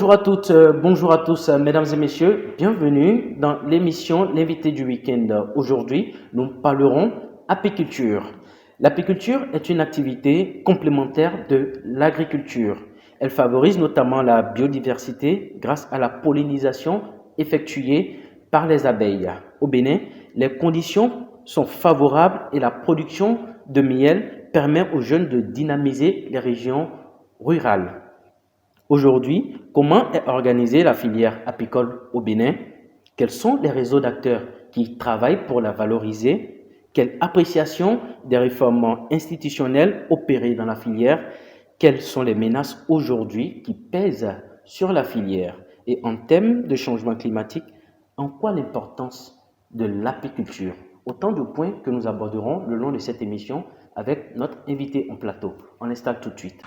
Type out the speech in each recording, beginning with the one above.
Bonjour à toutes, bonjour à tous, mesdames et messieurs. Bienvenue dans l'émission L'invité du week-end. Aujourd'hui, nous parlerons apiculture. L'apiculture est une activité complémentaire de l'agriculture. Elle favorise notamment la biodiversité grâce à la pollinisation effectuée par les abeilles. Au Bénin, les conditions sont favorables et la production de miel permet aux jeunes de dynamiser les régions rurales. Aujourd'hui, comment est organisée la filière apicole au Bénin? Quels sont les réseaux d'acteurs qui travaillent pour la valoriser? Quelle appréciation des réformes institutionnelles opérées dans la filière? Quelles sont les menaces aujourd'hui qui pèsent sur la filière? Et en termes de changement climatique, en quoi l'importance de l'apiculture? Autant de points que nous aborderons le long de cette émission avec notre invité en plateau. On l'installe tout de suite.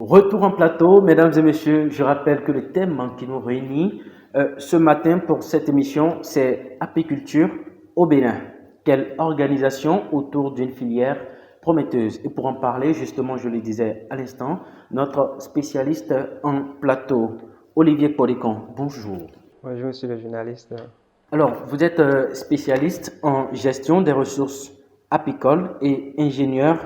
Retour en plateau, mesdames et messieurs, je rappelle que le thème qui nous réunit ce matin pour cette émission, c'est apiculture au Bénin. Quelle organisation autour d'une filière prometteuse? Et pour en parler, justement, je le disais à l'instant, notre spécialiste en plateau, Olivier Policon. Bonjour. Bonjour, monsieur le journaliste. Alors, vous êtes spécialiste en gestion des ressources apicoles et ingénieur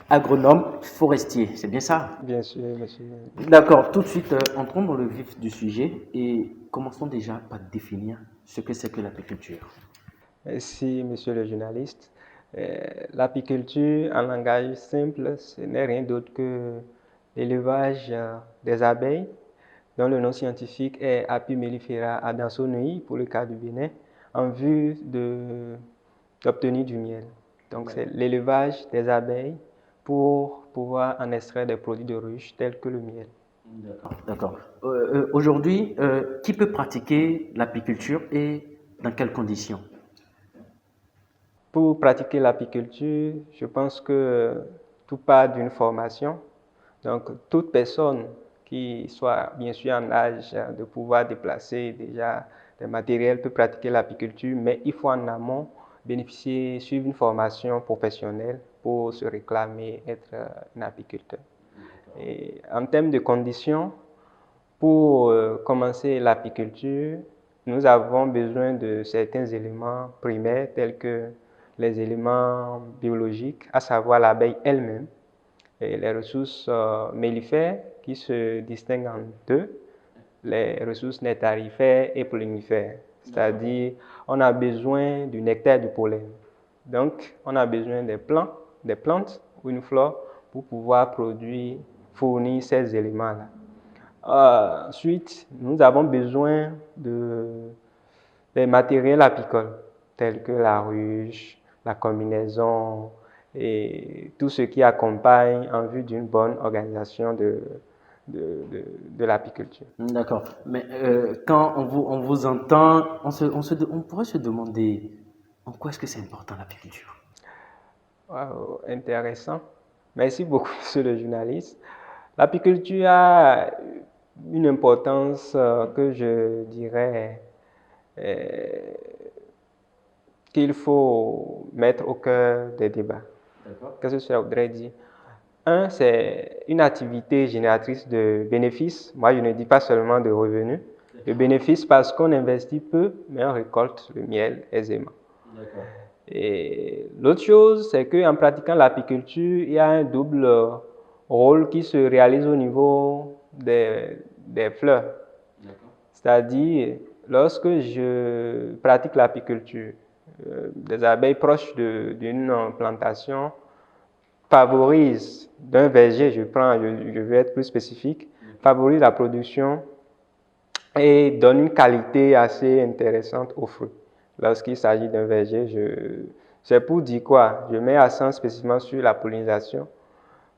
agronome forestier, c'est bien ça? Bien sûr, monsieur. D'accord, tout de suite, entrons dans le vif du sujet et commençons déjà par définir ce que c'est que l'apiculture. Merci, monsieur le journaliste. L'apiculture, en langage simple, ce n'est rien d'autre que l'élevage des abeilles, dont le nom scientifique est Apis mellifera adansonii pour le cas du Bénin, en vue d'obtenir du miel. Donc, c'est l'élevage des abeilles pour pouvoir en extraire des produits de ruche tels que le miel. D'accord. Aujourd'hui, qui peut pratiquer l'apiculture et dans quelles conditions? Pour pratiquer l'apiculture, je pense que tout part d'une formation. Donc, toute personne qui soit bien sûr en âge de pouvoir déplacer déjà des matériels peut pratiquer l'apiculture, mais il faut en amont suivre une formation professionnelle pour se réclamer être un apiculteur. Et en termes de conditions, pour commencer l'apiculture, nous avons besoin de certains éléments primaires tels que les éléments biologiques, à savoir l'abeille elle-même, et les ressources mellifères qui se distinguent en deux, les ressources nectarifères et pollinifères. C'est-à-dire, on a besoin du nectar et du pollen. Donc, on a besoin des plantes ou une flore pour pouvoir fournir ces éléments-là. Ensuite, nous avons besoin des matériels apicoles, tels que la ruche, la combinaison et tout ce qui accompagne en vue d'une bonne organisation de l'apiculture. D'accord. Mais quand on vous entend, on pourrait se demander en quoi est-ce que c'est important l'apiculture? Wow, intéressant. Merci beaucoup, monsieur le journaliste. L'apiculture a une importance que je dirais qu'il faut mettre au cœur des débats. Qu'est-ce que cela voudrait dire? Un, c'est une activité génératrice de bénéfices. Moi, je ne dis pas seulement de revenus. De bénéfices parce qu'on investit peu, mais on récolte le miel aisément. Et l'autre chose, c'est qu'en pratiquant l'apiculture, il y a un double rôle qui se réalise au niveau des fleurs. C'est-à-dire, lorsque je pratique l'apiculture, des abeilles proches d'une plantation favorisent d'un verger, je vais être plus spécifique, favorise la production et donne une qualité assez intéressante aux fruits. Lorsqu'il s'agit d'un verger, c'est pour dire quoi? Je mets accent spécifiquement sur la pollinisation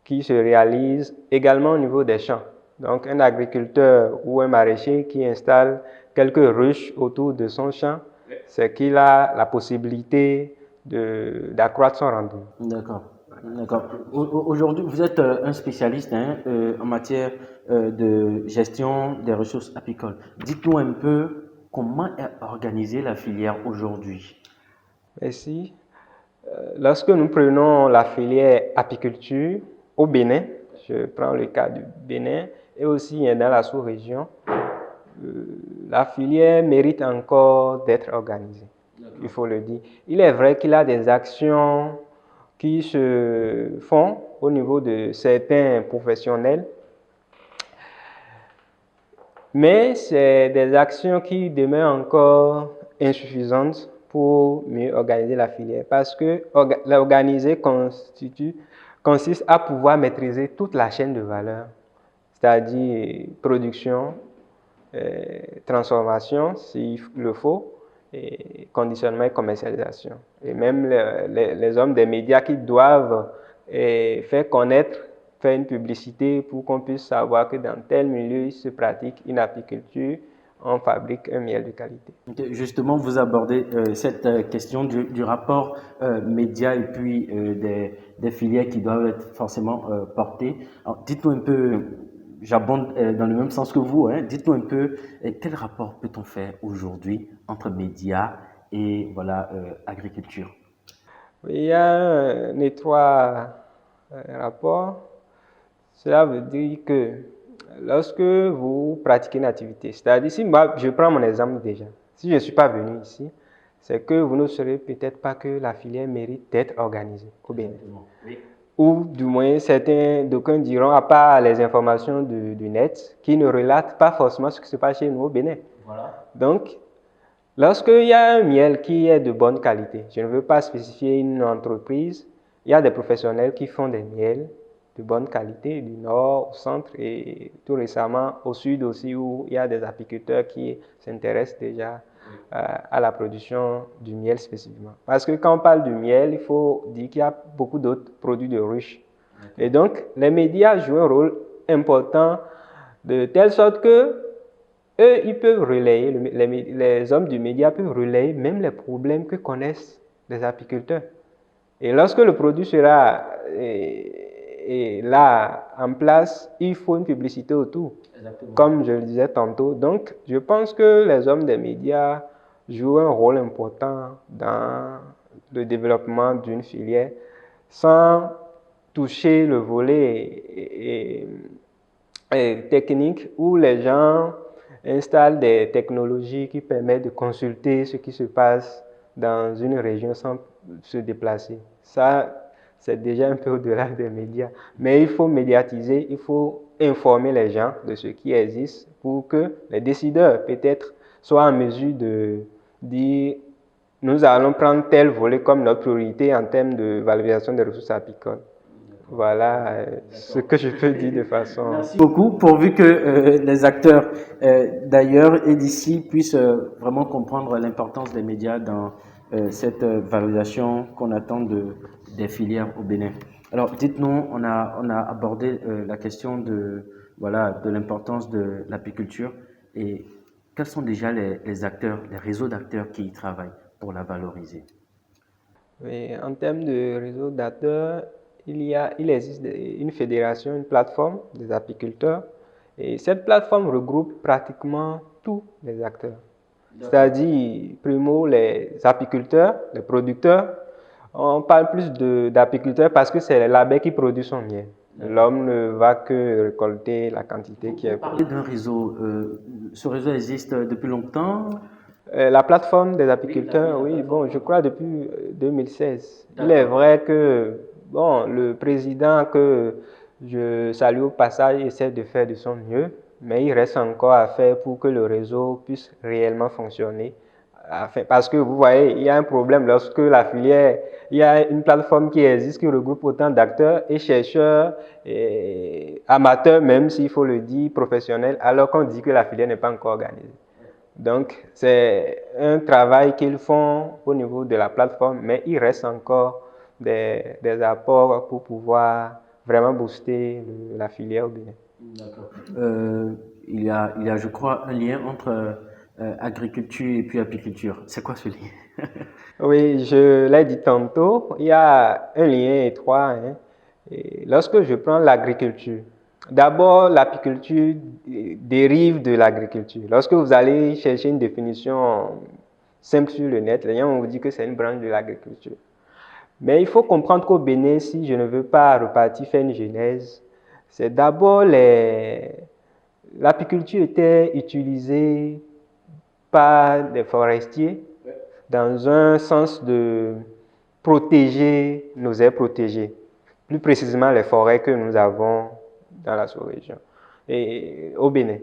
qui se réalise également au niveau des champs. Donc, un agriculteur ou un maraîcher qui installe quelques ruches autour de son champ, c'est qu'il a la possibilité d'accroître son rendement. D'accord. D'accord. Aujourd'hui, vous êtes un spécialiste hein, en matière de gestion des ressources apicoles. Dites-nous un peu comment est organisée la filière aujourd'hui. Merci. Lorsque nous prenons la filière apiculture au Bénin, je prends le cas du Bénin et aussi dans la sous-région, la filière mérite encore d'être organisée, il faut le dire. Il est vrai qu'il y a des actions qui se font au niveau de certains professionnels, mais c'est des actions qui demeurent encore insuffisantes pour mieux organiser la filière parce que l'organiser consiste à pouvoir maîtriser toute la chaîne de valeur, c'est-à-dire production, transformation s'il le faut, et conditionnement et commercialisation. Et même les hommes des médias qui doivent faire connaître, faire une publicité pour qu'on puisse savoir que dans tel milieu il se pratique une apiculture, on fabrique un miel de qualité. Justement, vous abordez cette question du rapport média et puis des filières qui doivent être forcément portées. Alors, dites-nous un peu, j'abonde dans le même sens que vous, hein, dites-nous un peu quel rapport peut-on faire aujourd'hui entre médias et voilà, agriculture? Il y a un étroit rapport. Cela veut dire que lorsque vous pratiquez une activité, c'est-à-dire si moi, je prends mon exemple déjà, si je ne suis pas venu ici, c'est que vous ne saurez peut-être pas que la filière mérite d'être organisée au Bénin. Oui. Ou du moins, d'aucuns diront, à part les informations du net, qui ne relatent pas forcément ce qui se passe chez nous au Bénin. Voilà. Donc, lorsqu'il y a un miel qui est de bonne qualité, je ne veux pas spécifier une entreprise, il y a des professionnels qui font des miels de bonne qualité du nord au centre et tout récemment au sud aussi où il y a des apiculteurs qui s'intéressent déjà à la production du miel spécifiquement. Parce que quand on parle du miel, il faut dire qu'il y a beaucoup d'autres produits de ruche. Et donc, les médias jouent un rôle important de telle sorte que eux, ils peuvent relayer, les hommes du média peuvent relayer même les problèmes que connaissent les apiculteurs. Et lorsque le produit sera là en place, il faut une publicité autour, comme je le disais tantôt. Donc, je pense que les hommes des médias jouent un rôle important dans le développement d'une filière sans toucher le volet technique où les gens installent des technologies qui permettent de consulter ce qui se passe dans une région sans se déplacer. Ça, c'est déjà un peu au-delà des médias. Mais il faut médiatiser, il faut informer les gens de ce qui existe pour que les décideurs, peut-être, soient en mesure de dire nous allons prendre tel volet comme notre priorité en termes de valorisation des ressources apicoles. Voilà ce que je peux dire de façon... Merci beaucoup, pourvu que les acteurs d'ailleurs et d'ici puissent vraiment comprendre l'importance des médias dans cette valorisation qu'on attend des filières au Bénin. Alors, dites-nous, on a abordé la question voilà, de l'importance de l'apiculture et quels sont déjà les acteurs, les réseaux d'acteurs qui y travaillent pour la valoriser? Mais en termes de réseau d'acteurs, il existe une fédération, une plateforme des apiculteurs. Et cette plateforme regroupe pratiquement tous les acteurs. C'est-à-dire, primo, les apiculteurs, les producteurs. On parle plus d'apiculteurs parce que c'est l'abeille qui produit son miel. L'homme ne va que récolter la quantité qui est... Vous parlez d'un réseau. Ce réseau existe depuis longtemps? La plateforme des apiculteurs, oui, bon, je crois depuis 2016. Il est vrai que, bon, le président que je salue au passage essaie de faire de son mieux, mais il reste encore à faire pour que le réseau puisse réellement fonctionner. Parce que vous voyez, il y a un problème lorsque la filière, il y a une plateforme qui existe qui regroupe autant d'acteurs et chercheurs, et amateurs même, s'il faut le dire, professionnels, alors qu'on dit que la filière n'est pas encore organisée. Donc, c'est un travail qu'ils font au niveau de la plateforme, mais il reste encore des apports pour pouvoir vraiment booster la filière au Bénin. D'accord. Il y a, je crois, un lien entre agriculture et puis apiculture. C'est quoi ce lien? Oui, je l'ai dit tantôt, il y a un lien étroit. Hein. Et lorsque je prends l'agriculture, d'abord l'apiculture dérive de l'agriculture. Lorsque vous allez chercher une définition simple sur le net, les gens vont vous dire que c'est une branche de l'agriculture. Mais il faut comprendre qu'au Bénin, si je ne veux pas repartir faire une genèse, c'est d'abord l'apiculture était utilisée par des forestiers dans un sens de protéger nos aires protégées, plus précisément les forêts que nous avons dans la sous-région et au Bénin.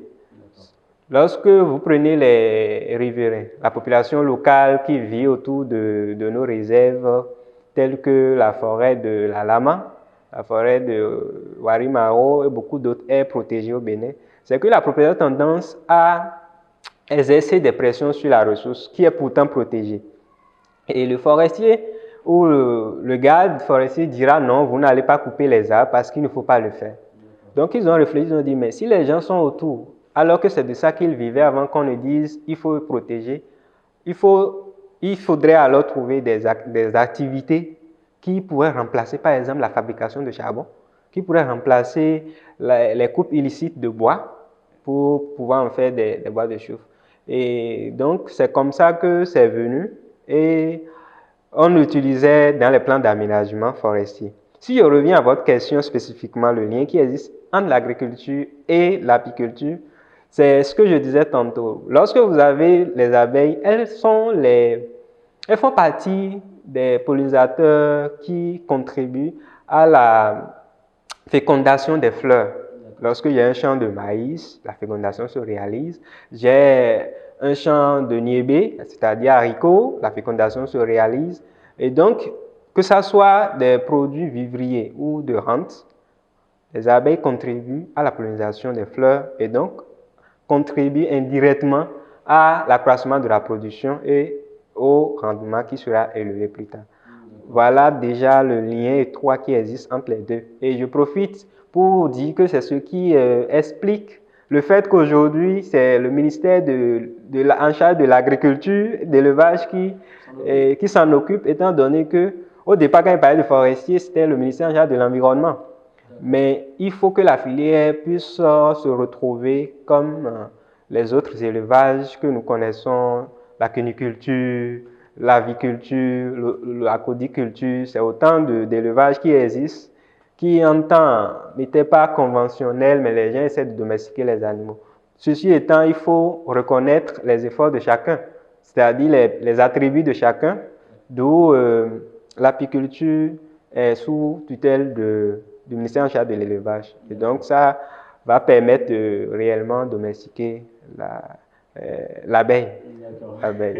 Lorsque vous prenez les riverains, la population locale qui vit autour de nos réserves, telles que la forêt de la Lama, la forêt de Warimao et beaucoup d'autres aires protégées au Bénin, c'est que la propriété a tendance à exercer des pressions sur la ressource qui est pourtant protégée. Et le forestier ou le garde forestier dira non, vous n'allez pas couper les arbres parce qu'il ne faut pas le faire. Donc ils ont réfléchi, ils ont dit, mais si les gens sont autour, alors que c'est de ça qu'ils vivaient avant qu'on ne dise il faut protéger, il faudrait alors trouver des activités qui pourraient remplacer par exemple la fabrication de charbon, qui pourraient remplacer les coupes illicites de bois pour pouvoir en faire des bois de chauffe. Et donc c'est comme ça que c'est venu et on l'utilisait dans les plans d'aménagement forestier. Si je reviens à votre question spécifiquement, le lien qui existe entre l'agriculture et l'apiculture, c'est ce que je disais tantôt. Lorsque vous avez les abeilles, elles font partie des pollinisateurs qui contribuent à la fécondation des fleurs. Lorsqu'il y a un champ de maïs, la fécondation se réalise. J'ai un champ de niébé, c'est-à-dire haricots, la fécondation se réalise. Et donc, que ce soit des produits vivriers ou de rente, les abeilles contribuent à la pollinisation des fleurs et donc contribuent indirectement à l'accroissement de la production et au rendement qui sera élevé plus tard. Voilà déjà le lien étroit qui existe entre les deux. Et je profite pour dire que c'est ce qui explique le fait qu'aujourd'hui, c'est le ministère en charge de l'agriculture, d'élevage qui s'en occupe, étant donné que au départ, quand il parlait de forestier, c'était le ministère en charge de l'environnement. Mais il faut que la filière puisse se retrouver comme les autres élevages que nous connaissons, la cuniculture, l'aviculture, la codiculture, c'est autant d'élevages qui existent, qui en temps n'étaient pas conventionnels, mais les gens essaient de domestiquer les animaux. Ceci étant, il faut reconnaître les efforts de chacun, c'est-à-dire les attributs de chacun, d'où l'apiculture est sous tutelle du ministère en charge de l'élevage. Et donc, ça va permettre de réellement domestiquer l'abeille.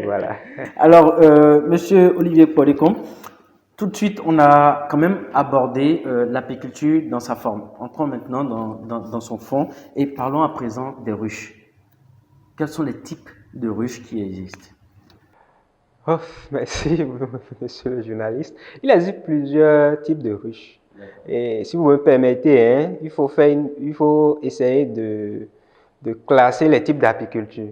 Voilà. Alors, Monsieur Olivier Policon, tout de suite, on a quand même abordé l'apiculture dans sa forme. Entrons maintenant dans son fond et parlons à présent des ruches. Quels sont les types de ruches qui existent? Oh, merci, monsieur le journaliste. Il existe plusieurs types de ruches. Et si vous me permettez, hein, il faut essayer de classer les types d'apiculture.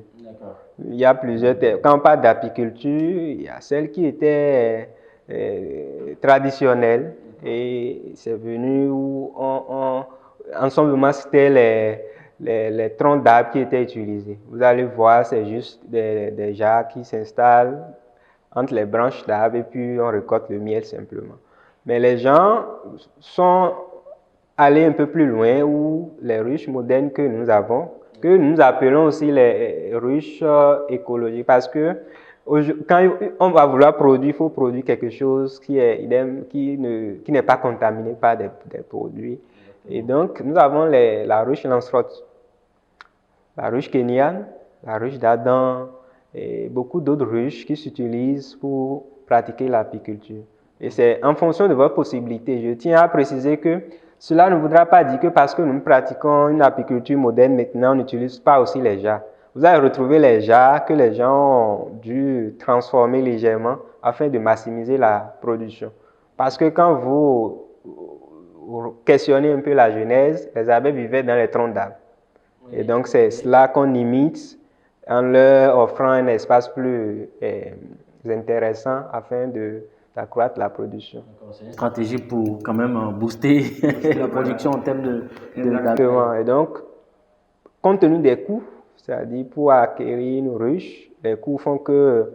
Il y a plusieurs. Quand on parle d'apiculture, il y a celle qui était traditionnelle et c'est venu où ensemble c'était les troncs d'arbres qui étaient utilisés. Vous allez voir, c'est juste des jarres qui s'installent entre les branches d'arbres et puis on récolte le miel simplement. Mais les gens sont allés un peu plus loin où les ruches modernes que nous avons, que nous appelons aussi les ruches écologiques parce que quand on va vouloir produire, il faut produire quelque chose qui n'est pas contaminé par des produits. Et donc, nous avons la ruche Lancelot, la ruche kenyane, la ruche d'Adam et beaucoup d'autres ruches qui s'utilisent pour pratiquer l'apiculture. Et c'est en fonction de votre possibilité. Je tiens à préciser que cela ne voudra pas dire que parce que nous pratiquons une apiculture moderne, maintenant on n'utilise pas aussi les jarres. Vous allez retrouver les jarres que les gens ont dû transformer légèrement afin de maximiser la production. Parce que quand vous questionnez un peu la genèse, les abeilles vivaient dans les troncs d'arbres. Et donc c'est cela qu'on imite en leur offrant un espace plus intéressants afin d'accroître la production. C'est une stratégie pour quand même booster la production en termes de Exactement. Et donc, compte tenu des coûts, c'est-à-dire pour acquérir une ruche, les coûts font que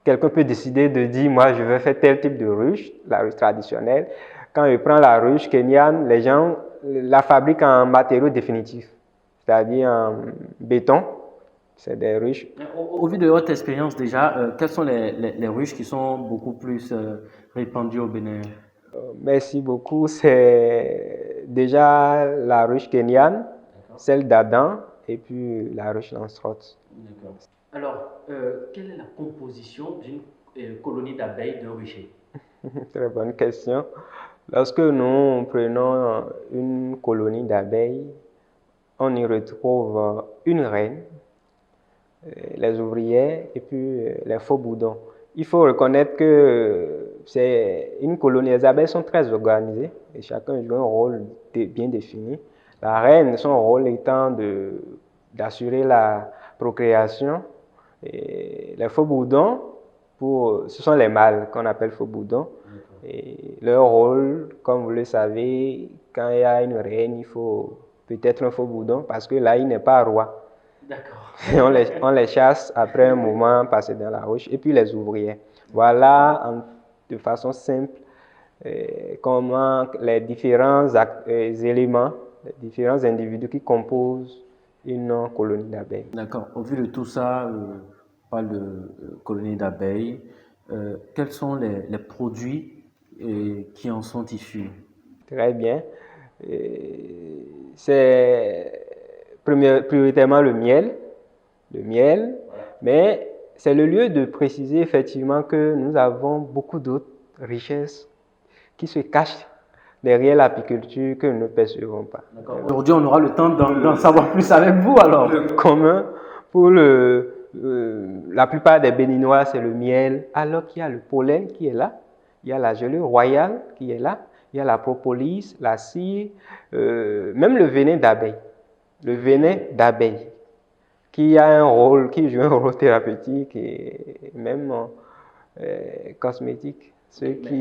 quelqu'un peut décider de dire, moi, je veux faire tel type de ruche, la ruche traditionnelle. Quand il prend la ruche kenyane, les gens la fabriquent en matériaux définitifs, c'est-à-dire en béton. C'est des ruches. Au vu de votre expérience déjà, quelles sont les ruches qui sont beaucoup plus répandues au Bénin? Merci beaucoup. C'est déjà la ruche kenyane, celle d'Adam et puis la ruche Lansrott. D'accord. Alors, quelle est la composition d'une colonie d'abeilles de rucher? Très bonne question. Lorsque nous prenons une colonie d'abeilles, on y retrouve une reine, les ouvrières et puis les faux bourdons. Il faut reconnaître que c'est une colonie. Les abeilles sont très organisées et chacun joue un rôle bien défini. La reine, son rôle étant d'assurer la procréation. Et les faux bourdons, ce sont les mâles qu'on appelle faux bourdons. Et leur rôle, comme vous le savez, quand il y a une reine, il faut peut-être un faux bourdon parce que là, il n'est pas roi. D'accord. Et on les chasse après un moment passé dans la ruche. Et puis les ouvriers. Voilà, de façon simple, comment les différents éléments, les différents individus qui composent une colonie d'abeilles. D'accord. Au vu de tout ça, on parle de colonie d'abeilles. Quels sont les produits qui en sont issus? Très bien. C'est prioritairement le miel, mais c'est le lieu de préciser effectivement que nous avons beaucoup d'autres richesses qui se cachent derrière l'apiculture que nous ne percevons pas. Aujourd'hui, on aura le temps d'en savoir plus avec vous alors. Le commun pour la plupart des Béninois, c'est le miel, alors qu'il y a le pollen qui est là, il y a la gelée royale qui est là, il y a la propolis, la cire, même le venin d'abeille. Le venin d'abeille qui joue un rôle thérapeutique et même cosmétique.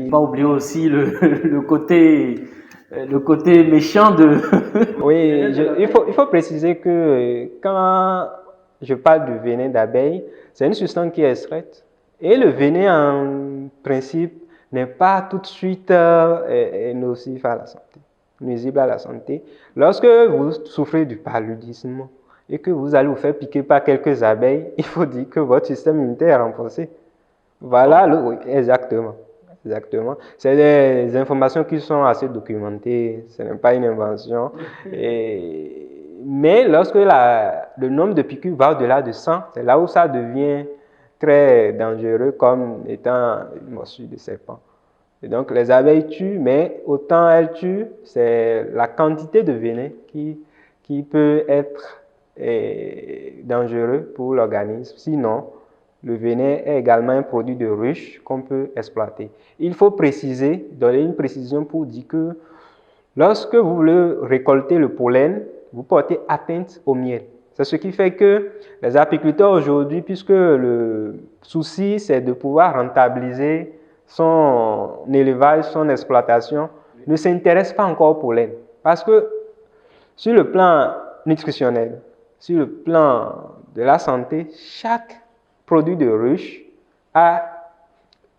Pas oublier aussi le côté méchant de. Oui, il faut préciser que quand je parle du venin d'abeille, c'est une substance qui est extraite. Et le venin, en principe, n'est pas tout de suite nocif à la santé, nuisible à la santé. Lorsque vous souffrez du paludisme et que vous allez vous faire piquer par quelques abeilles, il faut dire que votre système immunitaire est renforcé. Voilà, oui, exactement. Exactement. C'est des informations qui sont assez documentées, ce n'est pas une invention. Mais lorsque le nombre de piqûres va au-delà de 100, c'est là où ça devient très dangereux comme étant une morsure de serpent. Et donc les abeilles tuent, mais autant elles tuent, c'est la quantité de venin qui peut être dangereux pour l'organisme. Sinon, le venin est également un produit de ruche qu'on peut exploiter. Il faut préciser, donner une précision pour dire que lorsque vous voulez récolter le pollen, vous portez atteinte au miel. C'est ce qui fait que les apiculteurs aujourd'hui, puisque le souci c'est de pouvoir rentabiliser son élevage, son exploitation, ne s'intéressent pas encore au pollen. Parce que sur le plan nutritionnel, sur le plan de la santé, chaque produit de ruche a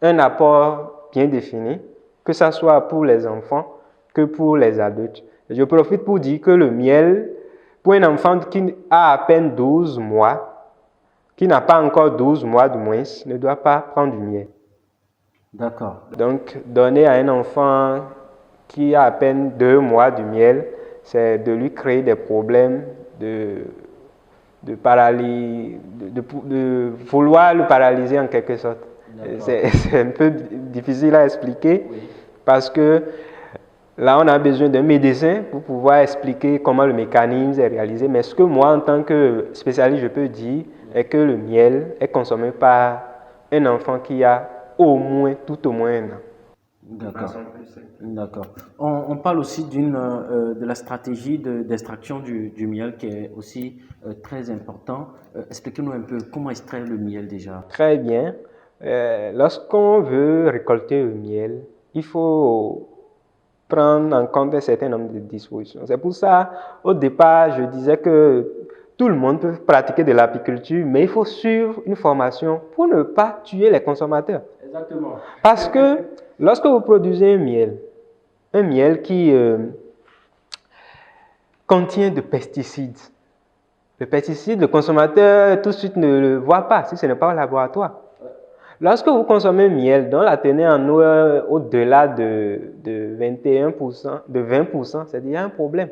un apport bien défini, que ce soit pour les enfants que pour les adultes. Je profite pour dire que le miel, pour un enfant qui a à peine 12 mois, qui n'a pas encore 12 mois du moins, ne doit pas prendre du miel. D'accord. Donc, donner à un enfant qui a à peine 2 mois du miel, c'est de lui créer des problèmes de paralysie, de vouloir le paralyser en quelque sorte. C'est un peu difficile à expliquer parce que là, on a besoin d'un médecin pour pouvoir expliquer comment le mécanisme est réalisé. Mais ce que moi, en tant que spécialiste, je peux dire est que le miel est consommé par un enfant qui a tout au moins un an. D'accord. D'accord. On parle aussi de la stratégie d'extraction du miel qui est aussi très important. Expliquez-nous un peu comment extraire le miel déjà. Très bien. Lorsqu'on veut récolter le miel, il faut prendre en compte un certain nombre de dispositions. C'est pour ça, au départ, je disais que tout le monde peut pratiquer de l'apiculture, mais il faut suivre une formation pour ne pas tuer les consommateurs. Exactement. Parce que lorsque vous produisez un miel qui contient de pesticides, le pesticide, le consommateur tout de suite ne le voit pas si ce n'est pas au laboratoire. Lorsque vous consommez un miel dont la teneur en eau est au-delà de 21%, de 20%, c'est déjà un problème.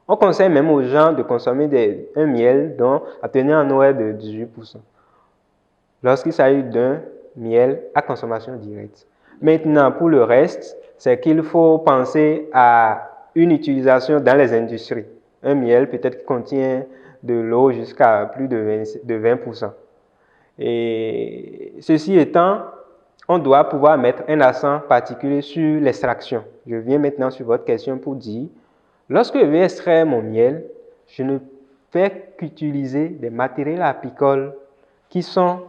On conseille même aux gens de consommer un miel dont la teneur en eau est de 18%. Lorsqu'il s'agit d'un miel à consommation directe. Maintenant, pour le reste, c'est qu'il faut penser à une utilisation dans les industries. Un miel peut-être qui contient de l'eau jusqu'à plus de 20%. Et ceci étant, on doit pouvoir mettre un accent particulier sur l'extraction. Je viens maintenant sur votre question pour dire, lorsque je vais extraire mon miel, je ne fais qu'utiliser des matériels apicoles qui sont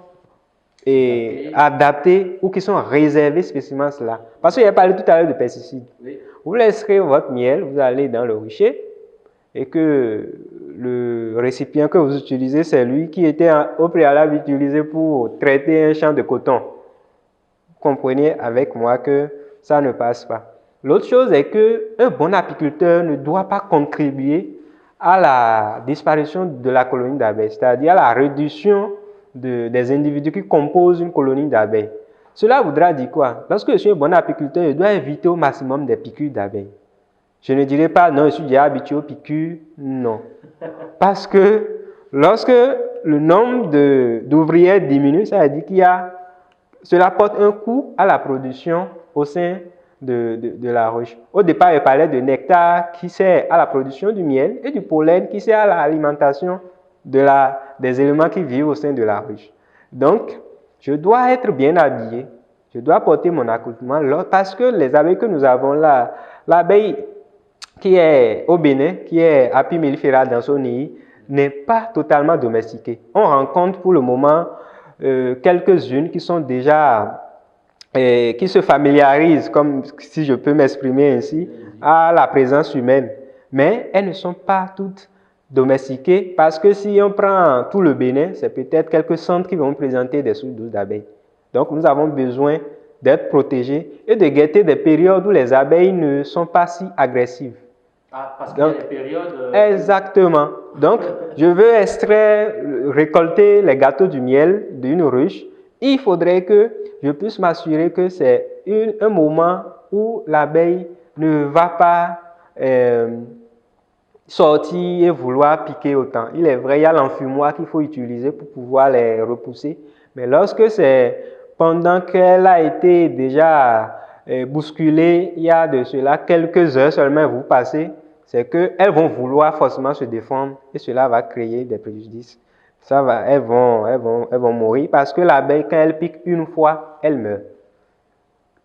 adaptés ou qui sont réservés spécifiquement à cela. Parce qu'il y a parlé tout à l'heure de pesticides. Oui. Vous laisserez votre miel, vous allez dans le rucher et que le récipient que vous utilisez, c'est lui qui était au préalable utilisé pour traiter un champ de coton. Vous comprenez avec moi que ça ne passe pas. L'autre chose est qu'un bon apiculteur ne doit pas contribuer à la disparition de la colonie d'abeilles, c'est-à-dire à la réduction des individus qui composent une colonie d'abeilles. Cela voudra dire quoi? Lorsque je suis un bon apiculteur, je dois éviter au maximum des piqûres d'abeilles. Je ne dirais pas, non, je suis déjà habitué aux piqûres, non. Parce que lorsque le nombre d'ouvriers diminue, ça veut dire cela porte un coût à la production au sein de la ruche. Au départ, je parlais de nectar qui sert à la production du miel et du pollen qui sert à l'alimentation des éléments qui vivent au sein de la ruche. Donc, je dois être bien habillé, je dois porter mon accoutrement parce que les abeilles que nous avons là, l'abeille qui est au Bénin, qui est Apis mellifera dans son nid, n'est pas totalement domestiquée. On rencontre pour le moment quelques-unes qui sont déjà, qui se familiarisent, comme si je peux m'exprimer ainsi, à la présence humaine. Mais elles ne sont pas toutes domestiquées parce que si on prend tout le Bénin, c'est peut-être quelques centres qui vont présenter des sous-douces d'abeilles. Donc nous avons besoin d'être protégés et de guetter des périodes où les abeilles ne sont pas si agressives. Ah, parce qu'il y a des périodes... Exactement. Donc, je veux récolter les gâteaux du miel d'une ruche. Il faudrait que je puisse m'assurer que c'est un moment où l'abeille ne va pas sortir et vouloir piquer autant. Il est vrai, il y a l'enfumoir qu'il faut utiliser pour pouvoir les repousser. Mais lorsque c'est pendant qu'elle a été déjà bousculée, il y a de cela quelques heures seulement vous passez, c'est qu'elles vont vouloir forcément se défendre et cela va créer des préjudices. Elles vont mourir parce que l'abeille, quand elle pique une fois, elle meurt.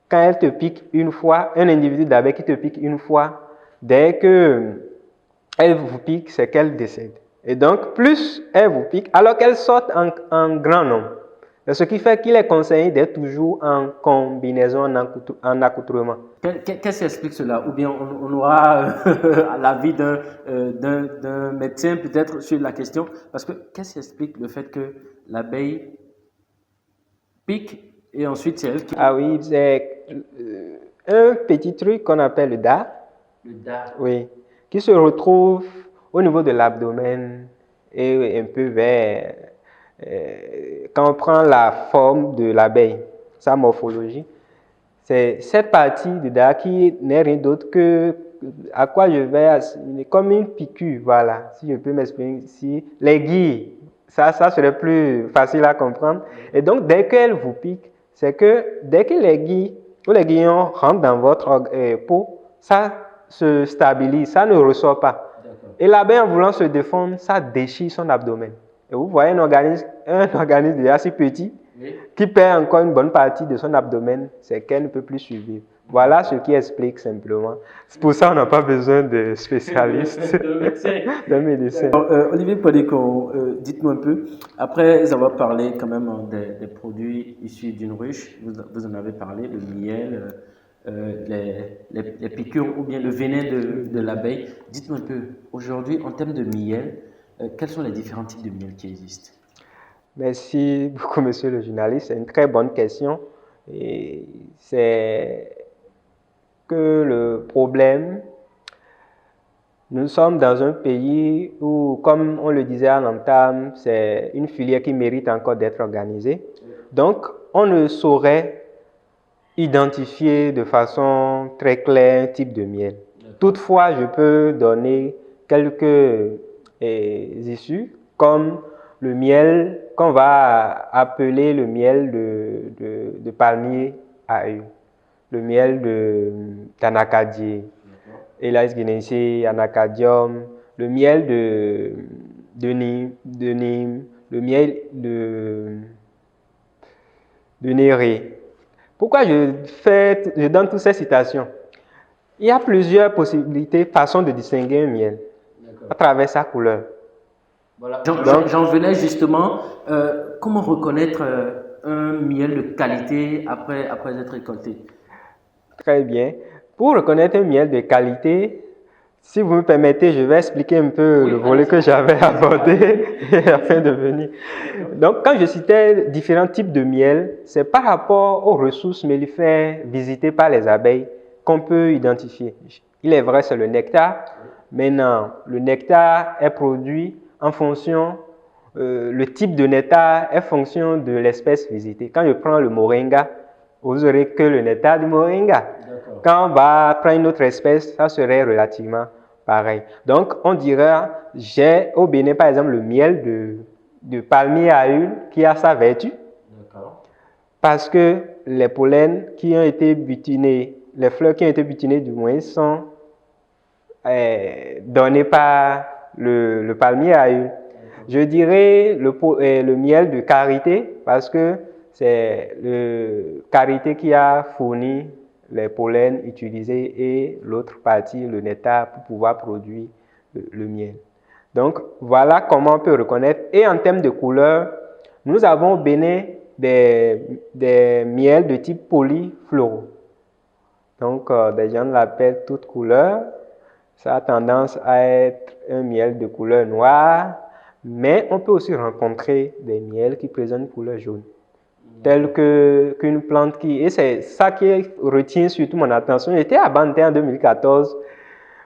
Quand elle te pique une fois, un individu d'abeille qui te pique une fois, dès que elle vous pique, c'est qu'elle décède. Et donc, plus elle vous pique, alors qu'elle sortent en grand nombre. Ce qui fait qu'il est conseillé d'être toujours en combinaison, en accoutrement. Qu'est-ce qui explique cela? Ou bien on aura l'avis d'un médecin peut-être sur la question. Parce que qu'est-ce qui explique le fait que l'abeille pique et ensuite c'est elle qui... Ah oui, c'est un petit truc qu'on appelle le dard. Le dard. Oui, qui se retrouve au niveau de l'abdomen et un peu vers... quand on prend la forme de l'abeille, sa morphologie, c'est cette partie de dard qui n'est rien d'autre que à quoi je vais assimiler, comme une piqûre, voilà, si je peux m'exprimer ici, l'aiguille, ça serait plus facile à comprendre. Et donc, dès qu'elle vous pique, c'est que dès que l'aiguille ou l'aiguillon rentre dans votre peau, ça se stabilise, ça ne ressort pas. Et l'abeille, en voulant se défendre, ça déchire son abdomen. Et vous voyez un organisme déjà si petit, oui, qui perd encore une bonne partie de son abdomen, c'est qu'elle ne peut plus survivre. Voilà ce qui explique simplement. C'est pour ça qu'on n'a pas besoin de spécialistes, de médecins. Olivier Podeko, dites-nous un peu, après avoir parlé quand même des produits issus d'une ruche, vous en avez parlé, le miel, les piqûres ou bien le venin de l'abeille. Dites-nous un peu, aujourd'hui, en termes de miel, quels sont les différents types de miel qui existent? Merci beaucoup, monsieur le journaliste. C'est une très bonne question. Et c'est que le problème, nous sommes dans un pays où, comme on le disait à l'entame, c'est une filière qui mérite encore d'être organisée. Donc, on ne saurait identifier de façon très claire un type de miel. Toutefois, je peux donner quelques issues, comme le miel qu'on va appeler le miel de palmier à huile, le miel d'anacadier, Elaeis guineaceae, Anacardium, le miel de Nîmes, le miel de Néré. Pourquoi je donne toutes ces citations? Il y a plusieurs possibilités, façons de distinguer un miel à travers sa couleur. Voilà. J'en venais justement, comment reconnaître un miel de qualité après être récolté? Très bien. Pour reconnaître un miel de qualité, si vous me permettez, je vais expliquer un peu le volet que j'avais abordé afin de venir. Donc, quand je citais différents types de miel, c'est par rapport aux ressources mellifères visitées par les abeilles qu'on peut identifier. Il est vrai, c'est le nectar. Maintenant, le nectar est produit en fonction, le type de nectar est fonction de l'espèce visitée. Quand je prends le moringa, vous n'aurez que le nectar du moringa. Quand on va prendre une autre espèce, ça serait relativement pareil. Donc, on dira, j'ai au Bénin, par exemple, le miel de palmier à huile qui a sa vertu. Parce que les pollens qui ont été butinés, les fleurs qui ont été butinées du moins, sont données par le palmier à huile. Je dirais le miel de karité, parce que c'est le karité qui a fourni les pollens utilisés et l'autre partie, le nectar, pour pouvoir produire le miel. Donc, voilà comment on peut reconnaître. Et en termes de couleur, nous avons au Bénin des miels de type polyfloraux. Donc, des gens l'appellent toute couleur. Ça a tendance à être un miel de couleur noire, mais on peut aussi rencontrer des miels qui présentent une couleur jaune. Telle qu'une plante qui... Et c'est ça qui retient surtout mon attention. J'étais à Banté en 2014,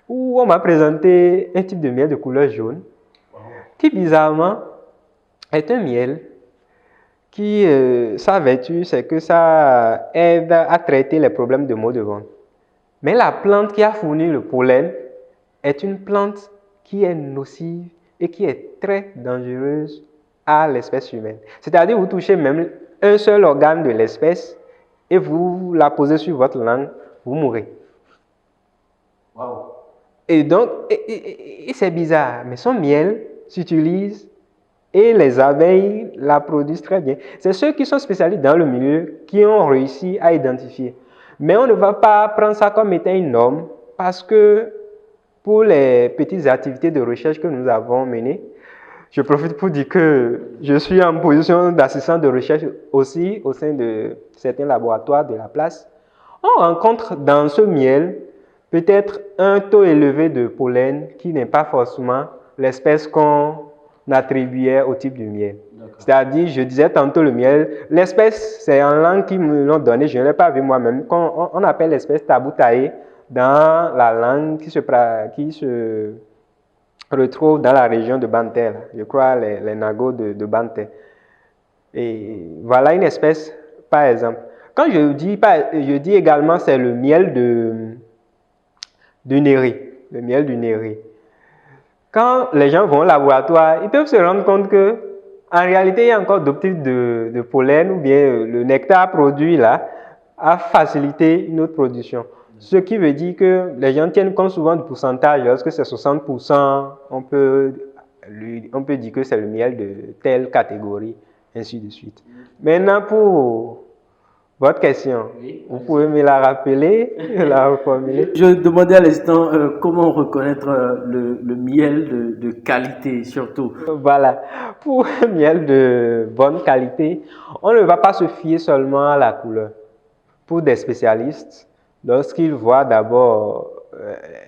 où on m'a présenté un type de miel de couleur jaune, qui bizarrement est un miel qui, sa vertu, c'est que ça aide à traiter les problèmes de maux de ventre. Mais la plante qui a fourni le pollen est une plante qui est nocive et qui est très dangereuse à l'espèce humaine. C'est-à-dire, vous touchez même un seul organe de l'espèce et vous la posez sur votre langue, vous mourrez. Wow. Et donc, c'est bizarre, mais son miel s'utilise et les abeilles la produisent très bien. C'est ceux qui sont spécialistes dans le milieu qui ont réussi à identifier. Mais on ne va pas prendre ça comme étant une norme parce que pour les petites activités de recherche que nous avons menées, je profite pour dire que je suis en position d'assistant de recherche aussi au sein de certains laboratoires de la place. On rencontre dans ce miel peut-être un taux élevé de pollen qui n'est pas forcément l'espèce qu'on attribuait au type de miel. C'est-à-dire, je disais tantôt le miel, l'espèce, c'est en langue qu'ils me l'ont donné, je ne l'ai pas vu moi-même. On appelle l'espèce taboutaï dans la langue qui se retrouve dans la région de Banté, je crois les nagos de Banté. Et voilà une espèce, par exemple. Quand je dis également c'est le miel de Néré, le miel du Néré. Quand les gens vont au laboratoire, ils peuvent se rendre compte que en réalité, il y a encore d'autres types de pollen ou bien le nectar produit là a facilité une autre production. Ce qui veut dire que les gens tiennent compte souvent du pourcentage. Lorsque c'est 60%, on peut dire que c'est le miel de telle catégorie, ainsi de suite. Maintenant, pour Votre question, Oui, vous pouvez me la rappeler, la reformuler? je demandais à l'instant comment reconnaître le miel de qualité, surtout. Voilà. Pour un miel de bonne qualité, on ne va pas se fier seulement à la couleur. Pour des spécialistes, lorsqu'ils voient d'abord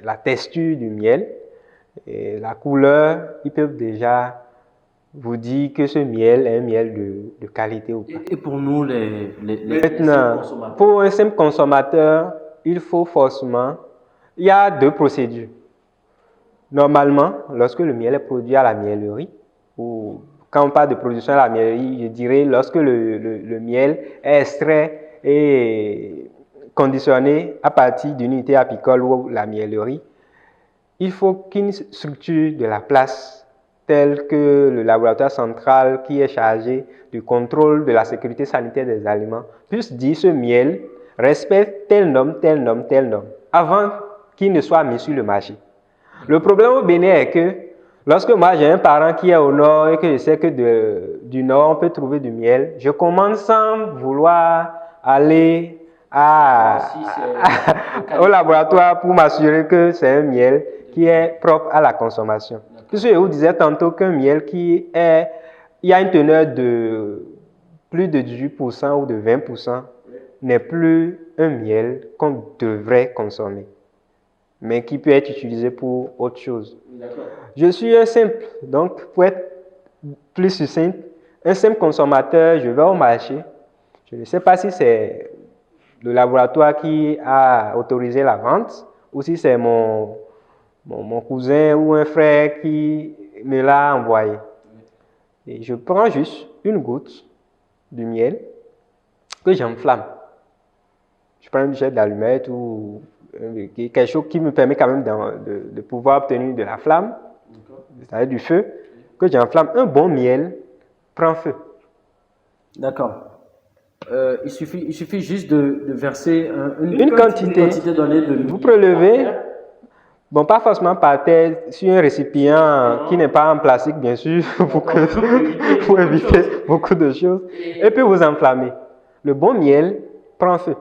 la texture du miel et la couleur, ils peuvent déjà vous dire que ce miel est un miel de qualité ou pas. Et pour nous, les simples Maintenant, consommateurs. pour un simple consommateur, il faut forcément, il y a deux procédures. Normalement, lorsque le miel est produit à la miellerie, ou quand on parle de production à la miellerie, je dirais lorsque le miel est extrait et conditionné à partir d'une unité apicole ou la miellerie, il faut qu'une structure de la place, telle que le laboratoire central qui est chargé du contrôle de la sécurité sanitaire des aliments, puisse dire ce miel respecte telle norme, telle norme, telle norme, avant qu'il ne soit mis sur le marché. Le problème au Bénin est que lorsque moi j'ai un parent qui est au nord et que je sais que du nord on peut trouver du miel, je commence sans vouloir aller au laboratoire pour m'assurer que c'est un miel qui est propre à la consommation. Puisque je vous disais tantôt qu'un miel il y a une teneur de plus de 18% ou de 20%, n'est plus un miel qu'on devrait consommer, mais qui peut être utilisé pour autre chose. Je suis un simple, donc pour être plus succinct, un simple consommateur, je vais au marché, je ne sais pas si c'est le laboratoire qui a autorisé la vente ou si c'est mon cousin ou un frère qui me l'a envoyé. Et je prends juste une goutte de miel que j'enflamme. Je prends une jette d'allumette ou quelque chose qui me permet quand même de pouvoir obtenir de la flamme, c'est-à-dire du feu, que j'enflamme. Un bon miel prend feu. D'accord. Il suffit juste de verser Une quantité donnée de vous prélevez, bon, pas forcément par terre, sur un récipient qui n'est pas en plastique, bien sûr, pour éviter beaucoup de choses. Et puis vous enflammez. Le bon miel prend feu.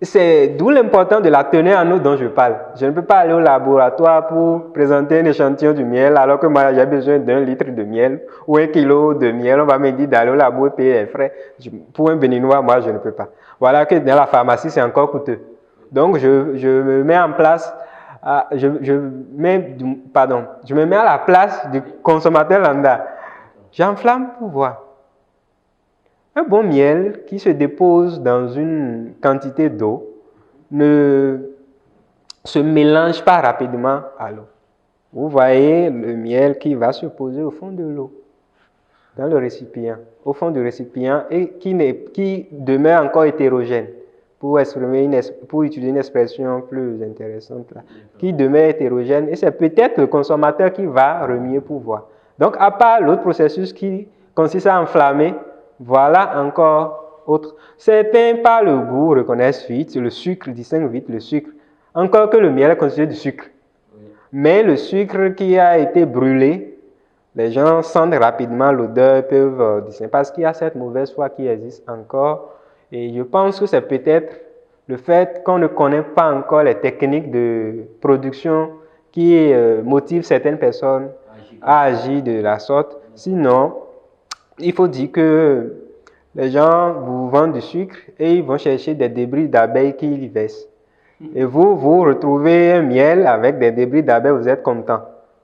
C'est d'où l'important de la teneur en eau dont je parle. Je ne peux pas aller au laboratoire pour présenter un échantillon du miel alors que moi j'ai besoin d'un litre de miel ou 1 kilo de miel. On va me dire d'aller au labo et payer les frais. Pour un Béninois, moi je ne peux pas. Voilà que dans la pharmacie c'est encore coûteux. Donc je me mets en place, je me mets à la place du consommateur lambda. J'enflamme pour voir. Un bon miel qui se dépose dans une quantité d'eau ne se mélange pas rapidement à l'eau. Vous voyez le miel qui va se poser au fond de l'eau, dans le récipient, au fond du récipient et qui demeure encore hétérogène, pour utiliser une expression plus intéressante là, qui demeure hétérogène et c'est peut-être le consommateur qui va remuer pour voir. Donc à part l'autre processus qui consiste à enflammer, voilà encore autre. Certains, par le goût, reconnaissent vite, le sucre distingue vite le sucre. Encore que le miel est constitué du sucre. Mais le sucre qui a été brûlé, les gens sentent rapidement l'odeur, peuvent distinguer, parce qu'il y a cette mauvaise foi qui existe encore. Et je pense que c'est peut-être le fait qu'on ne connaît pas encore les techniques de production qui motivent certaines personnes à agir de la sorte. Sinon, il faut dire que les gens vous vendent du sucre et ils vont chercher des débris d'abeilles qu'ils y versent. Et vous retrouvez un miel avec des débris d'abeilles, vous êtes content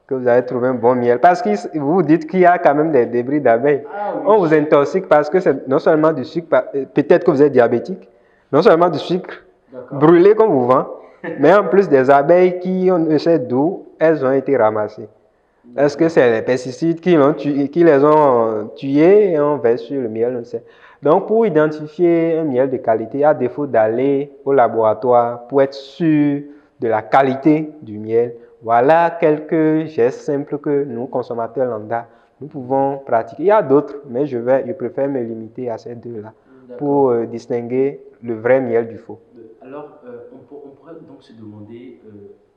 que vous avez trouvé un bon miel. Parce que vous dites qu'il y a quand même des débris d'abeilles. On vous intoxique parce que c'est non seulement du sucre, peut-être que vous êtes diabétique, non seulement du sucre brûlé qu'on vous vend, mais en plus des abeilles qui, on ne sait d'où elles ont été ramassées. Est-ce que c'est les pesticides qui les ont tués et on verse sur le miel, on ne sait. Donc, pour identifier un miel de qualité, à défaut d'aller au laboratoire pour être sûr de la qualité du miel, voilà quelques gestes simples que nous, consommateurs lambda, nous pouvons pratiquer. Il y a d'autres, mais je préfère me limiter à ces deux-là pour distinguer le vrai miel du faux. Alors, on pourrait donc se demander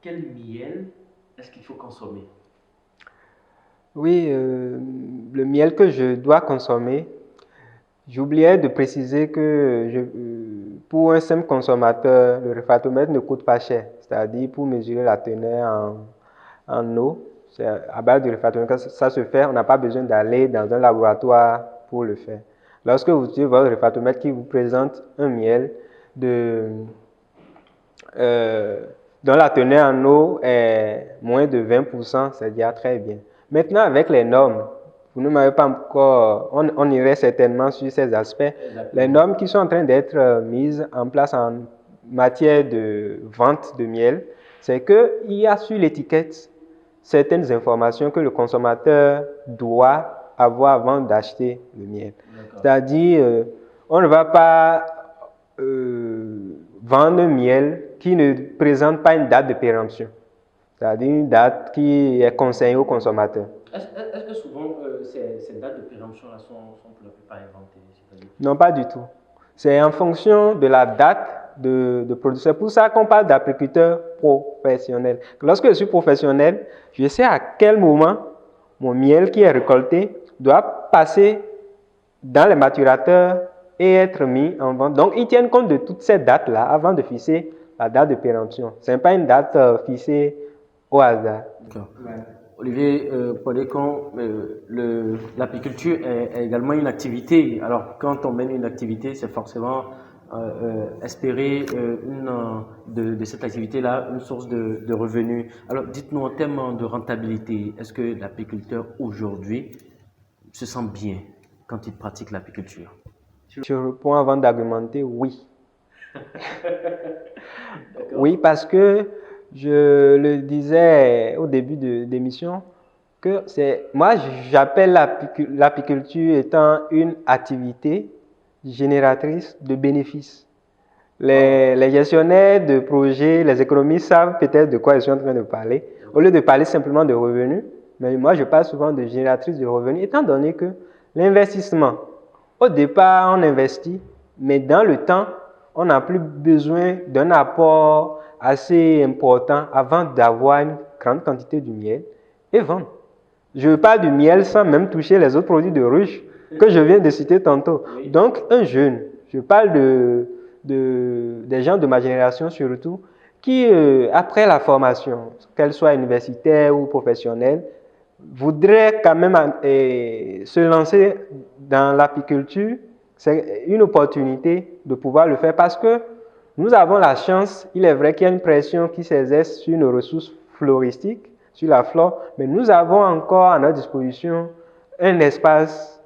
quel miel est-ce qu'il faut consommer? Oui, le miel que je dois consommer, J'oubliais de préciser que pour un simple consommateur, le réfractomètre ne coûte pas cher. C'est-à-dire pour mesurer la teneur en eau, c'est à base du réfractomètre. Ça se fait, on n'a pas besoin d'aller dans un laboratoire pour le faire. Lorsque vous utilisez votre réfractomètre qui vous présente un miel dont la teneur en eau est moins de 20%, c'est déjà très bien. Maintenant, avec les normes, vous ne m'avez pas encore, on irait certainement sur ces aspects. Exactement. Les normes qui sont en train d'être mises en place en matière de vente de miel, c'est qu'il y a sur l'étiquette certaines informations que le consommateur doit avoir avant d'acheter le miel. C'est-à-dire, on ne va pas vendre un miel qui ne présente pas une date de péremption, c'est-à-dire une date qui est conseillée au consommateur. Est-ce que souvent ces dates de péremption-là sont pour la plupart inventées? Non, pas du tout. C'est en fonction de la date de production. C'est pour ça qu'on parle d'apiculteur professionnel. Lorsque je suis professionnel, je sais à quel moment mon miel qui est récolté doit passer dans les maturateurs et être mis en vente. Donc, ils tiennent compte de toutes ces dates-là avant de fixer la date de péremption. Ce n'est pas une date fixée au hasard. D'accord. Ouais. Olivier Podécon, l'apiculture est également une activité. Alors, quand on mène une activité, c'est forcément espérer de cette activité-là une source de revenus. Alors, dites-nous en termes de rentabilité, est-ce que l'apiculteur aujourd'hui se sent bien quand il pratique l'apiculture? Je réponds avant d'argumenter, oui. Oui, parce que je le disais au début de l'émission, que moi j'appelle l'apiculture étant une activité génératrice de bénéfices. Les gestionnaires de projets, les économistes savent peut-être de quoi je suis en train de parler. Au lieu de parler simplement de revenus, mais moi je parle souvent de génératrice de revenus, étant donné que l'investissement, au départ on investit, mais dans le temps, on n'a plus besoin d'un apport assez important avant d'avoir une grande quantité de miel et vendre. Je parle du miel sans même toucher les autres produits de ruche que je viens de citer tantôt. Oui. Donc, un jeune, je parle des gens de ma génération surtout, qui, après la formation, qu'elle soit universitaire ou professionnelle, voudraient quand même se lancer dans l'apiculture. C'est une opportunité de pouvoir le faire parce que nous avons la chance, il est vrai qu'il y a une pression qui s'exerce sur nos ressources floristiques, sur la flore, mais nous avons encore à notre disposition un espace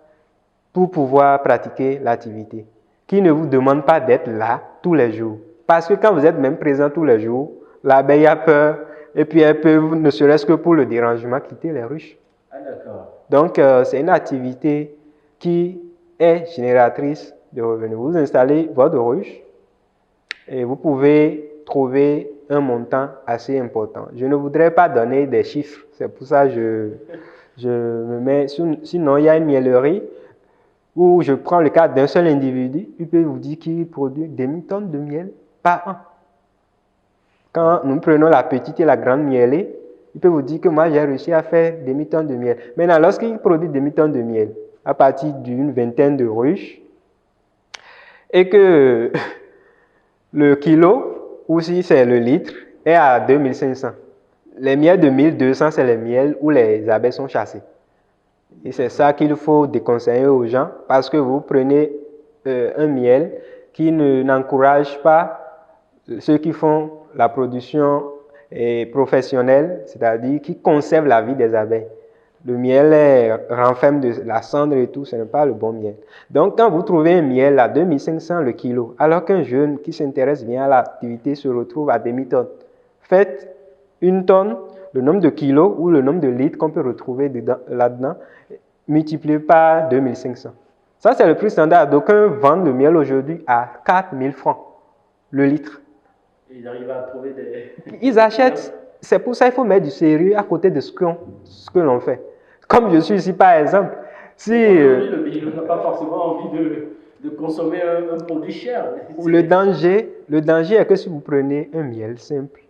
pour pouvoir pratiquer l'activité qui ne vous demande pas d'être là tous les jours. Parce que quand vous êtes même présent tous les jours, l'abeille a peur et puis elle peut, ne serait-ce que pour le dérangement, quitter les ruches. Ah, d'accord. Donc, c'est une activité qui est génératrice de revenus. Vous installez votre ruche et vous pouvez trouver un montant assez important. Je ne voudrais pas donner des chiffres, c'est pour ça que je me mets... Sinon, il y a une miellerie où je prends le cas d'un seul individu, il peut vous dire qu'il produit des demi-tonnes de miel par an. Quand nous prenons la petite et la grande mielée, il peut vous dire que moi j'ai réussi à faire des demi-tonnes de miel. Maintenant, lorsqu'il produit des demi-tonnes de miel à partir d'une vingtaine de ruches, et que le kilo, ou si c'est le litre, est à 2500. Les miels de 1200, c'est les miels où les abeilles sont chassées. Et c'est ça qu'il faut déconseiller aux gens, parce que vous prenez un miel qui n'encourage pas ceux qui font la production professionnelle, c'est-à-dire qui conserve la vie des abeilles. Le miel renferme de la cendre et tout, ce n'est pas le bon miel. Donc, quand vous trouvez un miel à 2500 le kilo, alors qu'un jeune qui s'intéresse bien à l'activité se retrouve à demi-tonne, faites une tonne, le nombre de kilos ou le nombre de litres qu'on peut retrouver là-dedans, multiplié par 2500. Ça, c'est le prix standard. D'aucuns vendent le miel aujourd'hui à 4000 francs le litre. Ils arrivent à trouver des... Ils achètent. C'est pour ça qu'il faut mettre du sérieux à côté de ce que l'on fait. Comme je suis ici, par exemple. Si, le n'a pas forcément envie de consommer un produit cher. Le danger est que si vous prenez un miel simple,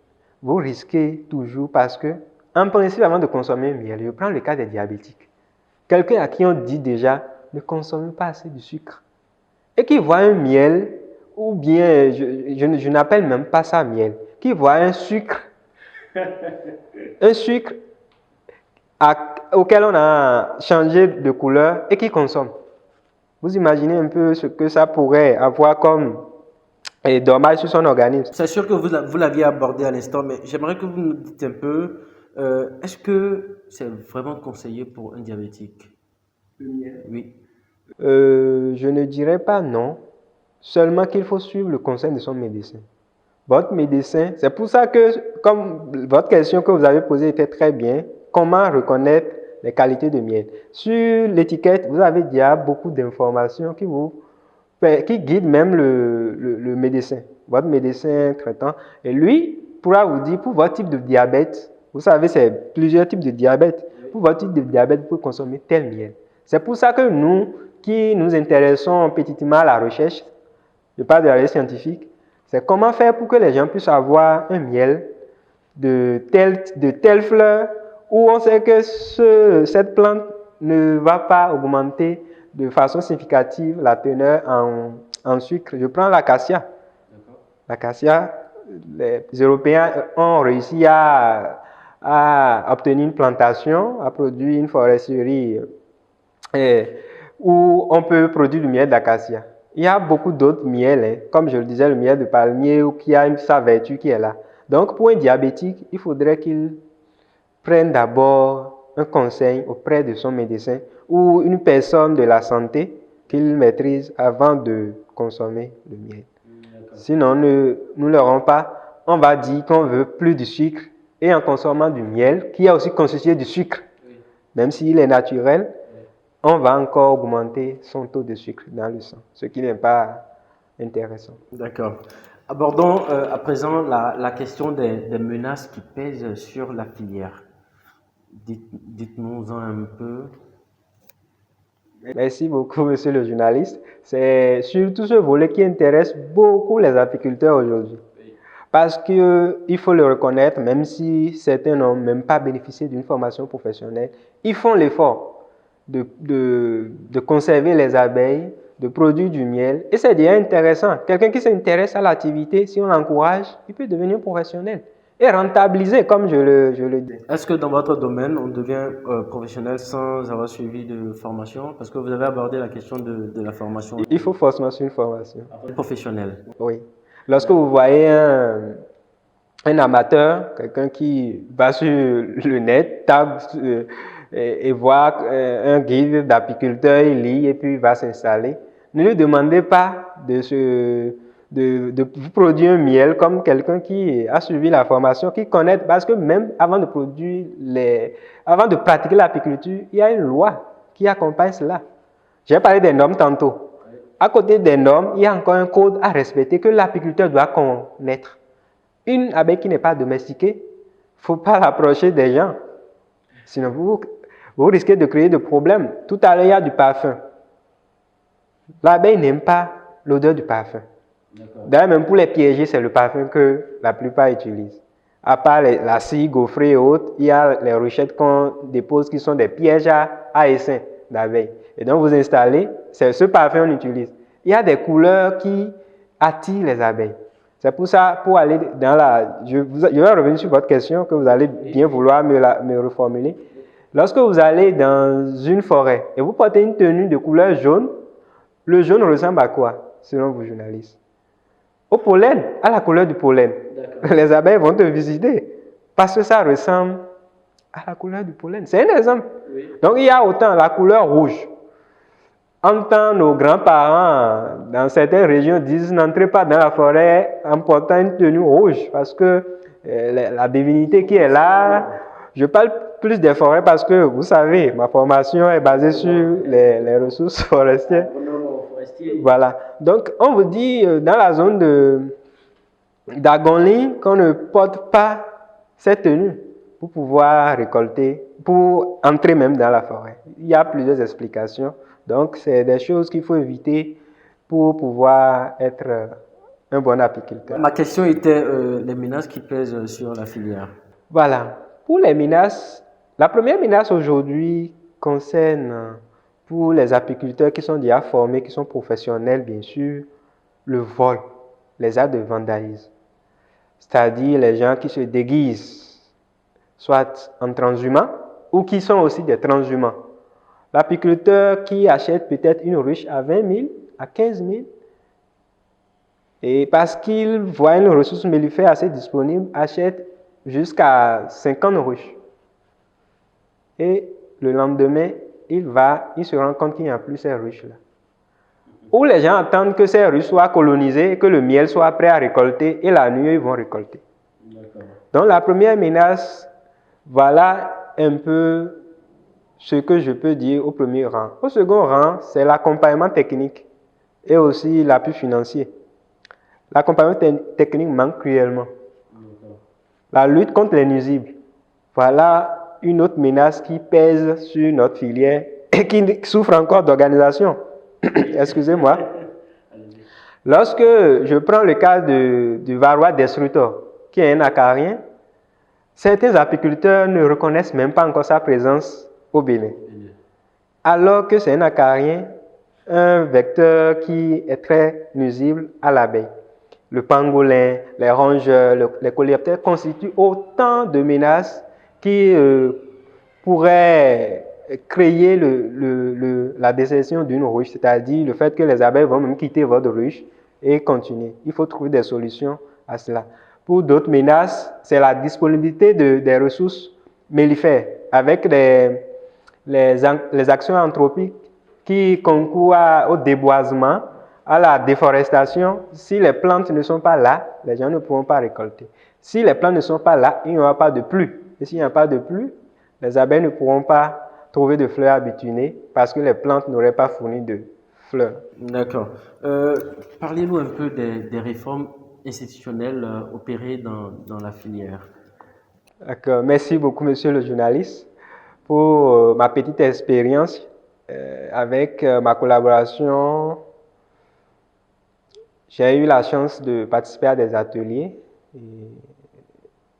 vous risquez toujours parce que, en principe, avant de consommer un miel, je prends le cas des diabétiques. Quelqu'un à qui on dit déjà, ne consommez pas assez de sucre. et qui voit un miel, ou bien, je n'appelle même pas ça miel, qui voit un sucre auquel on a changé de couleur et qui consomme. Vous imaginez un peu ce que ça pourrait avoir comme dommage sur son organisme. C'est sûr que vous l'aviez abordé à l'instant, mais j'aimerais que vous nous dites un peu, est-ce que c'est vraiment conseillé pour un diabétique? Oui. Je ne dirais pas non, seulement qu'il faut suivre le conseil de son médecin. Votre médecin, c'est pour ça que, comme votre question que vous avez posée était très bien, comment reconnaître les qualités de miel? Sur l'étiquette, vous avez déjà beaucoup d'informations qui guident même le médecin, votre médecin traitant. Et lui pourra vous dire, pour votre type de diabète, vous savez, c'est plusieurs types de diabète. Pour votre type de diabète, vous pouvez consommer tel miel. C'est pour ça que nous, qui nous intéressons petitement à la recherche, je parle de la recherche scientifique, c'est comment faire pour que les gens puissent avoir un miel de telle fleur où on sait que cette plante ne va pas augmenter de façon significative la teneur en sucre. Je prends l'acacia. L'acacia, les Européens ont réussi à obtenir une plantation, à produire une foresterie où on peut produire du miel d'acacia. Il y a beaucoup d'autres miels, comme je le disais, le miel de palmier, qui a sa vertu qui est là. Donc, pour un diabétique, il faudrait qu'il prenne d'abord un conseil auprès de son médecin ou une personne de la santé qu'il maîtrise avant de consommer le miel. Sinon, nous ne l'aurons pas. On va dire qu'on veut plus de sucre et en consommant du miel, qui est aussi constitué de sucre, même s'il est naturel, on va encore augmenter son taux de sucre dans le sang, ce qui n'est pas intéressant. D'accord. Abordons à présent la question des menaces qui pèsent sur la filière. Dites-nous-en un peu. Merci beaucoup, monsieur le journaliste. C'est surtout ce volet qui intéresse beaucoup les apiculteurs aujourd'hui. Parce qu'il faut le reconnaître, même si certains n'ont même pas bénéficié d'une formation professionnelle, ils font l'effort de conserver les abeilles, de produire du miel. Et c'est déjà intéressant. Quelqu'un qui s'intéresse à l'activité, si on l'encourage, il peut devenir professionnel et rentabiliser, comme je le dis. Est-ce que dans votre domaine, on devient professionnel sans avoir suivi de formation? Parce que vous avez abordé la question de la formation. Il faut forcément suivre une formation. Professionnelle. Oui. Lorsque vous voyez un amateur, quelqu'un qui va sur le net, tape et voit un guide d'apiculteur, il lit et puis il va s'installer, ne lui demandez pas de vous produire un miel comme quelqu'un qui a suivi la formation, qui connaît, parce que même avant de avant de pratiquer l'apiculture, il y a une loi qui accompagne cela. J'ai parlé des normes tantôt. À côté des normes, il y a encore un code à respecter que l'apiculteur doit connaître. Une abeille qui n'est pas domestiquée, il ne faut pas l'approcher des gens. Sinon, vous risquez de créer des problèmes. Tout à l'heure, il y a du parfum. L'abeille n'aime pas l'odeur du parfum. D'ailleurs, même pour les piéger, c'est le parfum que la plupart utilisent. À part la scie, gaufrée et autres, il y a les ruchettes qu'on dépose qui sont des pièges à essaim d'abeilles. Et donc, vous installez, c'est ce parfum qu'on utilise. Il y a des couleurs qui attirent les abeilles. C'est pour ça, pour aller dans je vais revenir sur votre question que vous allez bien vouloir me reformuler. Lorsque vous allez dans une forêt et vous portez une tenue de couleur jaune, le jaune ressemble à quoi, selon vous journalistes? Au pollen, à la couleur du pollen. Les abeilles vont te visiter parce que ça ressemble à la couleur du pollen. C'est un exemple. Oui. Donc, il y a autant la couleur rouge. En temps, nos grands-parents, dans certaines régions, disent n'entrez pas dans la forêt en portant une tenue rouge parce que la divinité qui est là, je parle plus des forêts parce que, vous savez, ma formation est basée sur les ressources forestières. Voilà. Donc, on vous dit dans la zone d'Agonly qu'on ne porte pas cette tenue pour pouvoir récolter, pour entrer même dans la forêt. Il y a plusieurs explications. Donc, c'est des choses qu'il faut éviter pour pouvoir être un bon apiculteur. Ma question était les menaces qui pèsent sur la filière. Voilà. Pour les menaces, la première menace aujourd'hui concerne Pour les apiculteurs qui sont déjà formés, qui sont professionnels, bien sûr, le vol, les actes de vandalisme. C'est-à-dire les gens qui se déguisent, soit en transhumants, ou qui sont aussi des transhumants. L'apiculteur qui achète peut-être une ruche à 20 000, à 15 000, et parce qu'il voit une ressource mellifère assez disponible, achète jusqu'à 50 ruches. Et le lendemain, il se rend compte qu'il n'y a plus ces ruches-là. Ou les gens attendent que ces ruches soient colonisées et que le miel soit prêt à récolter, et la nuit, ils vont récolter. Donc la première menace, voilà un peu ce que je peux dire au premier rang. Au second rang, c'est l'accompagnement technique et aussi l'appui financier. L'accompagnement technique manque cruellement. La lutte contre les nuisibles, voilà une autre menace qui pèse sur notre filière et qui souffre encore d'organisation. Excusez-moi. Lorsque je prends le cas du varroa destructor, qui est un acarien, certains apiculteurs ne reconnaissent même pas encore sa présence au Bénin. Alors que c'est un acarien, un vecteur qui est très nuisible à l'abeille. Le pangolin, les rongeurs, les coléoptères constituent autant de menaces qui pourraient créer la désertion d'une ruche, c'est-à-dire le fait que les abeilles vont même quitter votre ruche et continuer. Il faut trouver des solutions à cela. Pour d'autres menaces, c'est la disponibilité des ressources mellifères avec les actions anthropiques qui concourent au déboisement, à la déforestation. Si les plantes ne sont pas là, les gens ne pourront pas récolter. Si les plantes ne sont pas là, il n'y aura pas de pluie. Et s'il n'y a pas de pluie, les abeilles ne pourront pas trouver de fleurs à butiner parce que les plantes n'auraient pas fourni de fleurs. D'accord. Parlez-nous un peu des réformes institutionnelles opérées dans la filière. D'accord. Merci beaucoup, monsieur le journaliste, pour ma petite expérience avec ma collaboration. J'ai eu la chance de participer à des ateliers,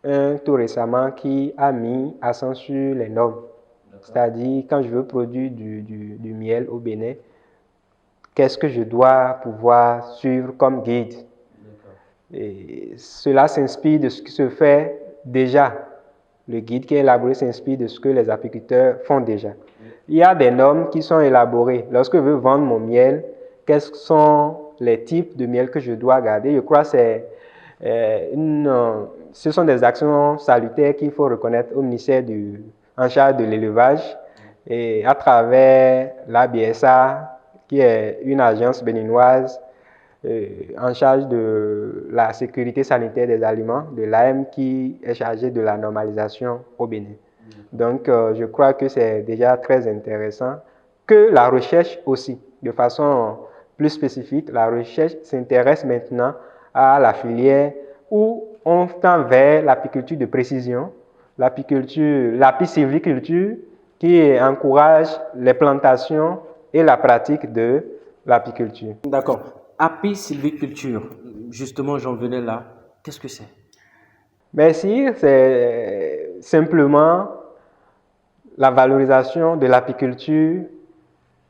un tout récemment qui a mis accent sur les normes. C'est-à-dire, quand je veux produire du miel au Bénin, qu'est-ce que je dois pouvoir suivre comme guide? Et cela s'inspire de ce qui se fait déjà. Le guide qui est élaboré s'inspire de ce que les apiculteurs font déjà. Il y a des normes qui sont élaborées. Lorsque je veux vendre mon miel, quels sont les types de miel que je dois garder? Je crois que ce sont des actions salutaires qu'il faut reconnaître au ministère en charge de l'élevage et à travers l'ABSA, qui est une agence béninoise en charge de la sécurité sanitaire des aliments, de l'AM qui est chargée de la normalisation au Bénin. Donc, je crois que c'est déjà très intéressant que la recherche aussi, de façon plus spécifique, la recherche s'intéresse maintenant à la filière où on tend vers l'apiculture de précision, l'apisylviculture qui encourage les plantations et la pratique de l'apiculture. D'accord. Apisylviculture, justement, j'en venais là. Qu'est-ce que c'est? Merci, c'est simplement la valorisation de l'apiculture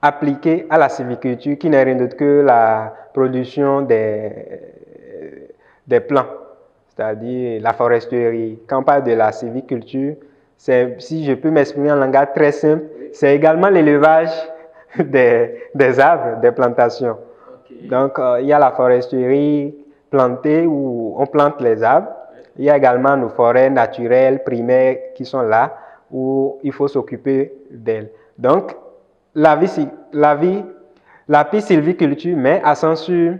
appliquée à la sylviculture, qui n'est rien d'autre que la production des plants, c'est-à-dire la foresterie. Quand on parle de la sylviculture, si je peux m'exprimer en langage très simple, c'est également l'élevage des arbres, des plantations. Okay. Donc, il y a la foresterie plantée où on plante les arbres. Il y a également nos forêts naturelles, primaires qui sont là, où il faut s'occuper d'elles. Donc, l'apisylviculture met accent sur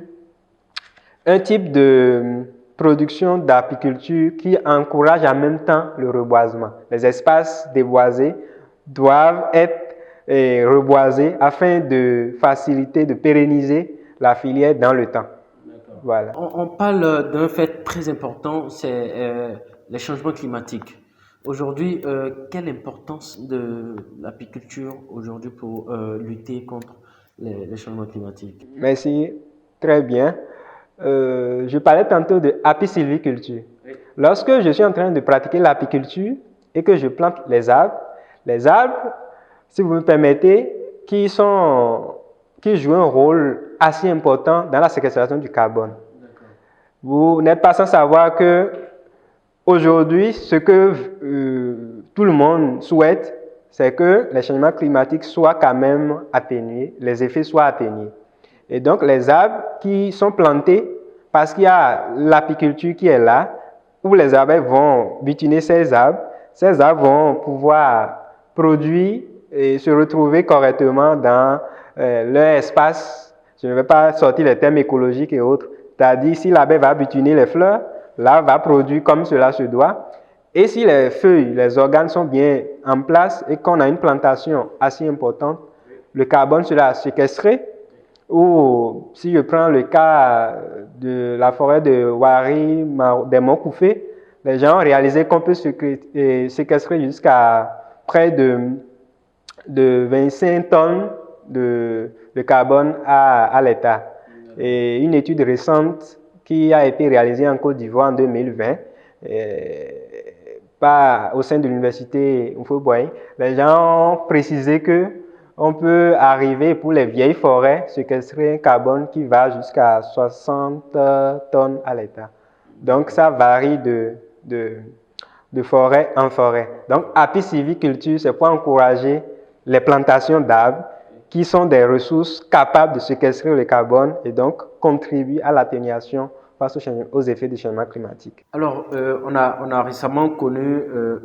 un type de production d'apiculture qui encourage en même temps le reboisement. Les espaces déboisés doivent être reboisés afin de faciliter, de pérenniser la filière dans le temps. Voilà. On parle d'un fait très important, c'est les changements climatiques. Aujourd'hui, quelle importance de l'apiculture aujourd'hui pour lutter contre les changements climatiques? Merci, très bien. Je parlais tantôt de apisylviculture. Oui. Lorsque je suis en train de pratiquer l'apiculture et que je plante les arbres, si vous me permettez, qui jouent un rôle assez important dans la séquestration du carbone. Vous n'êtes pas sans savoir que aujourd'hui, ce que tout le monde souhaite, c'est que les changements climatiques soient quand même atténués, les effets soient atténués. Et donc, les arbres qui sont plantés, parce qu'il y a l'apiculture qui est là, où les abeilles vont butiner ces arbres vont pouvoir produire et se retrouver correctement dans leur espace. Je ne vais pas sortir les termes écologiques et autres. C'est-à-dire, si l'abeille va butiner les fleurs, l'arbre va produire comme cela se doit. Et si les feuilles, les organes sont bien en place et qu'on a une plantation assez importante, le carbone sera séquestré. Ou si je prends le cas de la forêt de Wari, des Monts Koufé, les gens ont réalisé qu'on peut séquestrer jusqu'à près de 25 tonnes de carbone à l'État. Et une étude récente qui a été réalisée en Côte d'Ivoire en 2020, au sein de l'université Mfouboy, les gens ont précisé que on peut arriver pour les vieilles forêts, séquestrer un carbone qui va jusqu'à 60 tonnes à l'État. Donc, ça varie de forêt en forêt. Donc, apiciculture, c'est pour encourager les plantations d'arbres qui sont des ressources capables de séquestrer le carbone et donc contribuer à l'atténuation face aux effets du changement climatique. Alors, on a récemment connu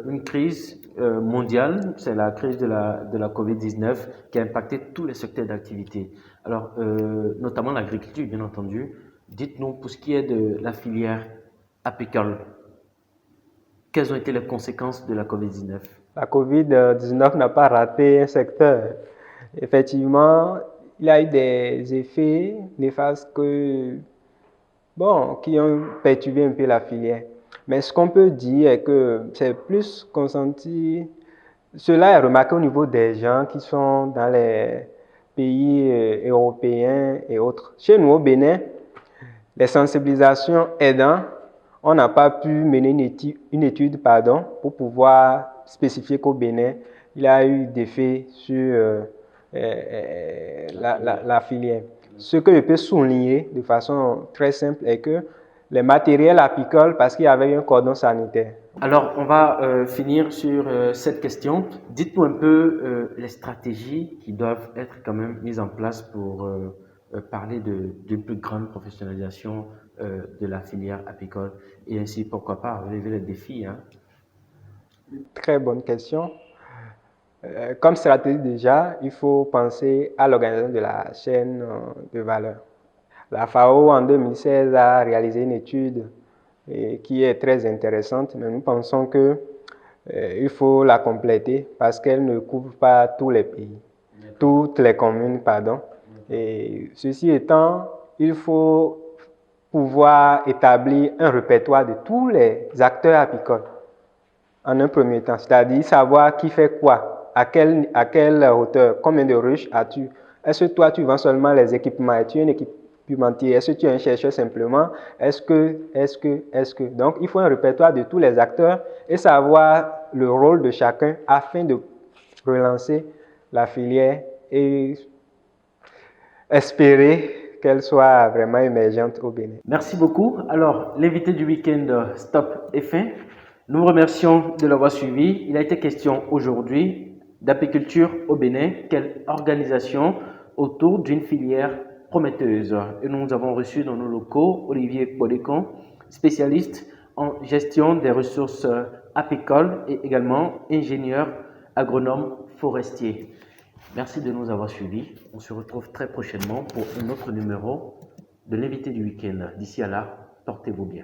une crise mondiale, c'est la crise de la COVID-19 qui a impacté tous les secteurs d'activité. Alors, notamment l'agriculture, bien entendu. Dites-nous, pour ce qui est de la filière apicole, quelles ont été les conséquences de la COVID-19? La COVID-19 n'a pas raté un secteur. Effectivement, il y a eu des effets néfastes qui ont perturbé un peu la filière. Mais ce qu'on peut dire est que c'est plus consenti. Cela est remarqué au niveau des gens qui sont dans les pays européens et autres. Chez nous, au Bénin, les sensibilisations aidant, on n'a pas pu mener une étude pour pouvoir spécifier qu'au Bénin, il y a eu des effets sur la filière. Ce que je peux souligner de façon très simple est que les matériels apicoles, parce qu'il y avait un cordon sanitaire. Alors, on va finir sur cette question. Dites-nous un peu les stratégies qui doivent être quand même mises en place pour parler d'une plus grande professionnalisation de la filière apicole et ainsi, pourquoi pas, relever les défis. Très bonne question. Comme stratégie déjà, il faut penser à l'organisation de la chaîne de valeur. La FAO en 2016 a réalisé une étude qui est très intéressante, mais nous pensons qu'il faut la compléter parce qu'elle ne couvre pas tous les pays, toutes les communes, pardon. Et ceci étant, il faut pouvoir établir un répertoire de tous les acteurs apicoles en un premier temps, c'est-à-dire savoir qui fait quoi, à quelle hauteur, combien de ruches as-tu. Est-ce que toi tu vends seulement les équipements, es-tu un équipementier, est-ce que tu es un chercheur simplement, est-ce que. Donc il faut un répertoire de tous les acteurs et savoir le rôle de chacun afin de relancer la filière et espérer qu'elle soit vraiment émergente au Bénin. Merci beaucoup. Alors, l'invité du week-end Stop est fin. Nous vous remercions de l'avoir suivi. Il a été question aujourd'hui d'apiculture au Bénin. Quelle organisation autour d'une filière prometteuse. Et nous avons reçu dans nos locaux Olivier Bodécon, spécialiste en gestion des ressources apicoles et également ingénieur agronome forestier. Merci de nous avoir suivis. On se retrouve très prochainement pour un autre numéro de l'invité du week-end. D'ici à là, portez-vous bien.